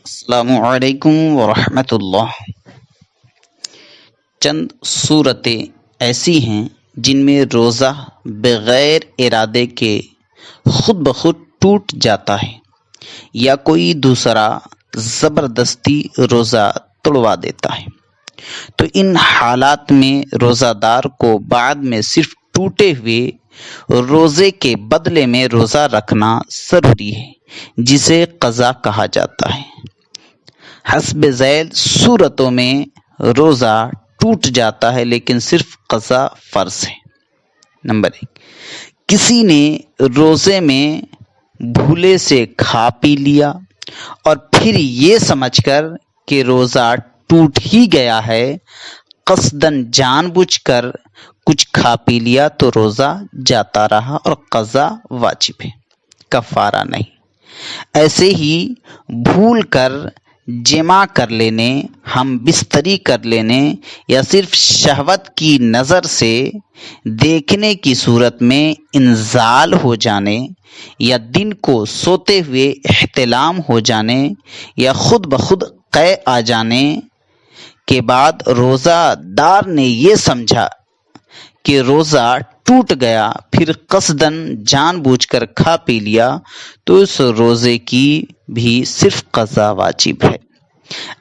السلام علیکم ورحمۃ اللہ۔ چند صورتیں ایسی ہیں جن میں روزہ بغیر ارادے کے خود بخود ٹوٹ جاتا ہے یا کوئی دوسرا زبردستی روزہ توڑوا دیتا ہے، تو ان حالات میں روزہ دار کو بعد میں صرف ٹوٹے ہوئے روزے کے بدلے میں روزہ رکھنا ضروری ہے، جسے قضا کہا جاتا ہے۔ حسب ذیل صورتوں میں روزہ ٹوٹ جاتا ہے لیکن صرف قضا فرض ہے۔ نمبر 1، کسی نے روزے میں بھولے سے کھا پی لیا اور پھر یہ سمجھ کر کہ روزہ ٹوٹ ہی گیا ہے قصداً جان بوجھ کر کچھ کھا پی لیا تو روزہ جاتا رہا اور قضا واجب ہے، کفارہ نہیں۔ ایسے ہی بھول کر جمع کر لینے، ہم بستری کر لینے یا صرف شہوت کی نظر سے دیکھنے کی صورت میں انزال ہو جانے یا دن کو سوتے ہوئے احتلام ہو جانے یا خود بخود قے آ جانے کے بعد روزہ دار نے یہ سمجھا کہ روزہ ٹوٹ گیا، پھر قصداً جان بوجھ کر کھا پی لیا تو اس روزے کی بھی صرف قضا واجب ہے۔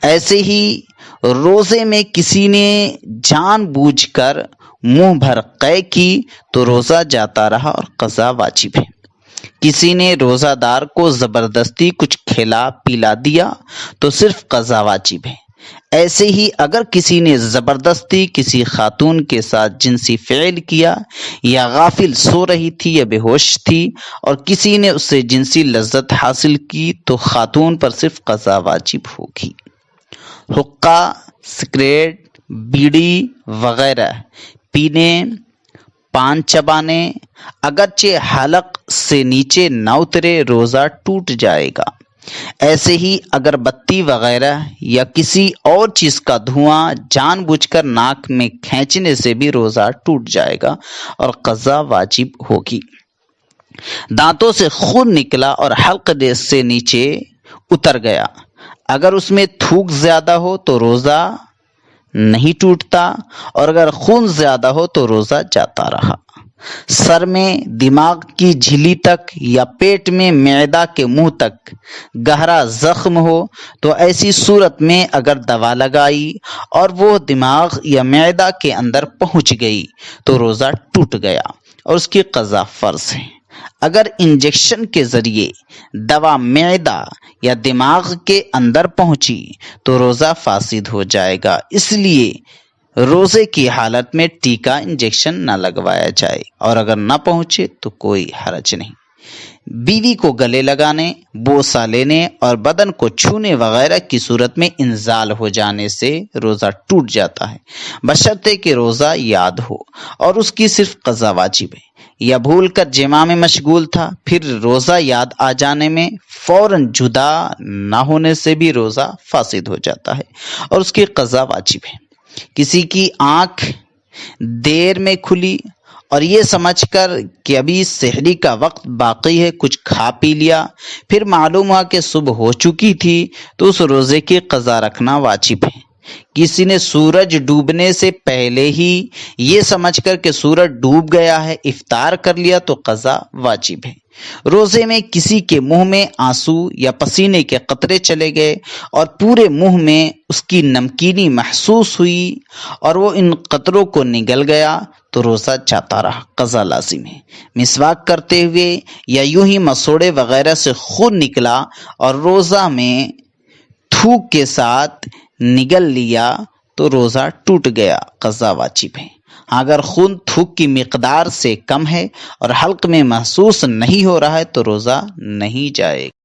ایسے ہی روزے میں کسی نے جان بوجھ کر منہ بھر قے کی تو روزہ جاتا رہا اور قضا واجب ہے۔ کسی نے روزہ دار کو زبردستی کچھ کھلا پلا دیا تو صرف قضا واجب ہے۔ ایسے ہی اگر کسی نے زبردستی کسی خاتون کے ساتھ جنسی فعل کیا یا غافل سو رہی تھی یا بے ہوش تھی اور کسی نے اس سے جنسی لذت حاصل کی تو خاتون پر صرف قضا واجب ہوگی۔ حقہ، سگریٹ، بیڑی وغیرہ پینے، پان چبانے اگرچہ حلق سے نیچے نہ اترے روزہ ٹوٹ جائے گا۔ ایسے ہی اگربتی وغیرہ یا کسی اور چیز کا دھواں جان بوجھ کر ناک میں کھینچنے سے بھی روزہ ٹوٹ جائے گا اور قضا واجب ہوگی۔ دانتوں سے خون نکلا اور حلق سے نیچے اتر گیا، اگر اس میں تھوک زیادہ ہو تو روزہ نہیں ٹوٹتا اور اگر خون زیادہ ہو تو روزہ جاتا رہا۔ سر میں دماغ کی جھلی تک یا پیٹ میں معدہ کے منہ تک گہرا زخم ہو تو ایسی صورت میں اگر دوا لگائی اور وہ دماغ یا معدہ کے اندر پہنچ گئی تو روزہ ٹوٹ گیا اور اس کی قضا فرض ہے۔ اگر انجیکشن کے ذریعے دوا معدہ یا دماغ کے اندر پہنچی تو روزہ فاسد ہو جائے گا، اس لیے روزے کی حالت میں ٹیکہ انجیکشن نہ لگوایا جائے، اور اگر نہ پہنچے تو کوئی حرج نہیں۔ بیوی کو گلے لگانے، بوسہ لینے اور بدن کو چھونے وغیرہ کی صورت میں انزال ہو جانے سے روزہ ٹوٹ جاتا ہے، بشرطے کہ روزہ یاد ہو اور اس کی صرف قضا واجب ہے۔ یا بھول کر جماع میں مشغول تھا، پھر روزہ یاد آ جانے میں فوراً جدا نہ ہونے سے بھی روزہ فاسد ہو جاتا ہے اور اس کی قضا واجب ہے۔ کسی کی آنکھ دیر میں کھلی اور یہ سمجھ کر کہ ابھی سحری کا وقت باقی ہے کچھ کھا پی لیا، پھر معلوم ہوا کہ صبح ہو چکی تھی تو اس روزے کی قضا رکھنا واجب ہے۔ کسی نے سورج ڈوبنے سے پہلے ہی یہ سمجھ کر کہ سورج ڈوب گیا ہے افطار کر لیا تو قضا واجب ہے۔ روزے میں کسی کے منہ میں آنسو یا پسینے کے قطرے چلے گئے اور پورے منہ میں اس کی نمکینی محسوس ہوئی اور وہ ان قطروں کو نگل گیا تو روزہ جاتا رہا، قضا لازم ہے۔ مسواک کرتے ہوئے یا یوں ہی مسوڑے وغیرہ سے خون نکلا اور روزہ میں تھوک کے ساتھ نگل لیا تو روزہ ٹوٹ گیا، قضا واجب ہے۔ اگر خون تھوک کی مقدار سے کم ہے اور حلق میں محسوس نہیں ہو رہا ہے تو روزہ نہیں جائے گا۔